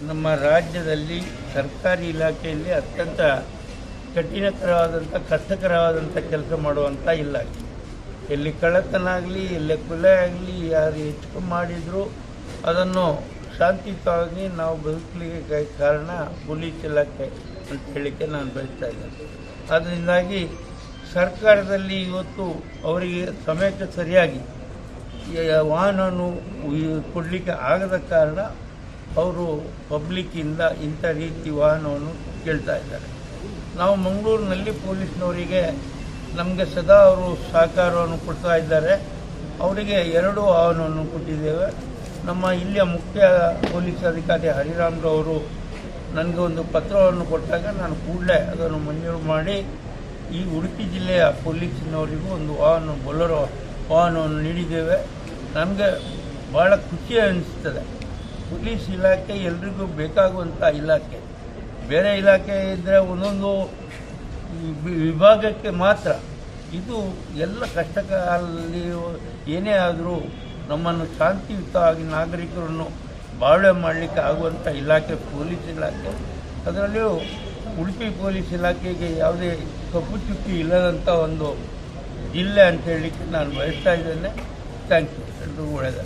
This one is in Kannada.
ನಮ್ಮ ರಾಜ್ಯದಲ್ಲಿ ಸರ್ಕಾರಿ ಇಲಾಖೆಯಲ್ಲಿ ಅತ್ಯಂತ ಕಠಿಣಕರವಾದಂಥ ಕಷ್ಟಕರವಾದಂಥ ಕೆಲಸ ಮಾಡುವಂಥ ಇಲಾಖೆ. ಎಲ್ಲಿ ಕಳ್ಳತನ ಆಗಲಿ, ಎಲ್ಲೇ ಕೊಲೆ ಆಗಲಿ, ಯಾರು ಹೆಚ್ಚು ಮಾಡಿದರೂ ಅದನ್ನು ಶಾಂತಿಯುತವಾಗಿ ನಾವು ಬದುಕಲಿಕ್ಕೆ ಕಾರಣ ಪೊಲೀಸ್ ಇಲಾಖೆ ಅಂತ ಹೇಳಲಿಕ್ಕೆ ನಾನು ಬಯಸ್ತಾ ಇದ್ದೇನೆ. ಅದರಿಂದಾಗಿ ಸರ್ಕಾರದಲ್ಲಿ ಇವತ್ತು ಅವರಿಗೆ ಸಮಯಕ್ಕೆ ಸರಿಯಾಗಿ ವಾಹನವನ್ನು ಕೊಡಲಿಕ್ಕೆ ಆಗದ ಕಾರಣ ಅವರು ಪಬ್ಲಿಕ್ಕಿಂದ ಇಂಥ ರೀತಿ ವಾಹನವನ್ನು ಕೇಳ್ತಾ ಇದ್ದಾರೆ. ನಾವು ಮಂಗಳೂರಿನಲ್ಲಿ ಪೊಲೀಸ್ನವರಿಗೆ ನಮಗೆ ಸದಾ ಅವರು ಸಹಕಾರವನ್ನು ಕೊಡ್ತಾ ಇದ್ದಾರೆ. ಅವರಿಗೆ 2 ವಾಹನವನ್ನು ಕೊಟ್ಟಿದ್ದೇವೆ. ನಮ್ಮ ಇಲ್ಲಿಯ ಮುಖ್ಯ ಪೊಲೀಸ್ ಅಧಿಕಾರಿ ಹರಿರಾಮ್ರವರು ನನಗೆ ಒಂದು ಪತ್ರವನ್ನು ಕೊಟ್ಟಾಗ ನಾನು ಕೂಡಲೇ ಅದನ್ನು ಮಂಜೂರು ಮಾಡಿ ಈ ಉಡುಪಿ ಜಿಲ್ಲೆಯ ಪೊಲೀಸಿನವರಿಗೂ ಒಂದು ಬೊಲೊರೋ ವಾಹನವನ್ನು ನೀಡಿದ್ದೇವೆ. ನನಗೆ ಭಾಳ ಖುಷಿ ಅನಿಸ್ತದೆ. ಪೊಲೀಸ್ ಇಲಾಖೆ ಎಲ್ರಿಗೂ ಬೇಕಾಗುವಂಥ ಇಲಾಖೆ. ಬೇರೆ ಇಲಾಖೆ ಇದ್ದರೆ ಒಂದೊಂದು ವಿಭಾಗಕ್ಕೆ ಮಾತ್ರ. ಇದು ಎಲ್ಲ ಕಷ್ಟಕಾಲದಲ್ಲಿ ಏನೇ ಆದರೂ ನಮ್ಮನ್ನು ಶಾಂತಿಯುತವಾಗಿ ನಾಗರಿಕರನ್ನು ಬಾಳ್ವೆ ಮಾಡಲಿಕ್ಕೆ ಆಗುವಂಥ ಇಲಾಖೆ ಪೊಲೀಸ್ ಇಲಾಖೆ. ಅದರಲ್ಲಿಯೂ ಉಡುಪಿ ಪೊಲೀಸ್ ಇಲಾಖೆಗೆ ಯಾವುದೇ ಕಪ್ಪು ಚುಕ್ಕಿ ಇಲ್ಲದಂಥ ಒಂದು ಜಿಲ್ಲೆ ಅಂತ ಹೇಳಲಿಕ್ಕೆ ನಾನು ಬಯಸ್ತಾ ಇದ್ದೇನೆ. Thank you. ಎಲ್ರಿಗೂ ಒಳ್ಳೆಯದು.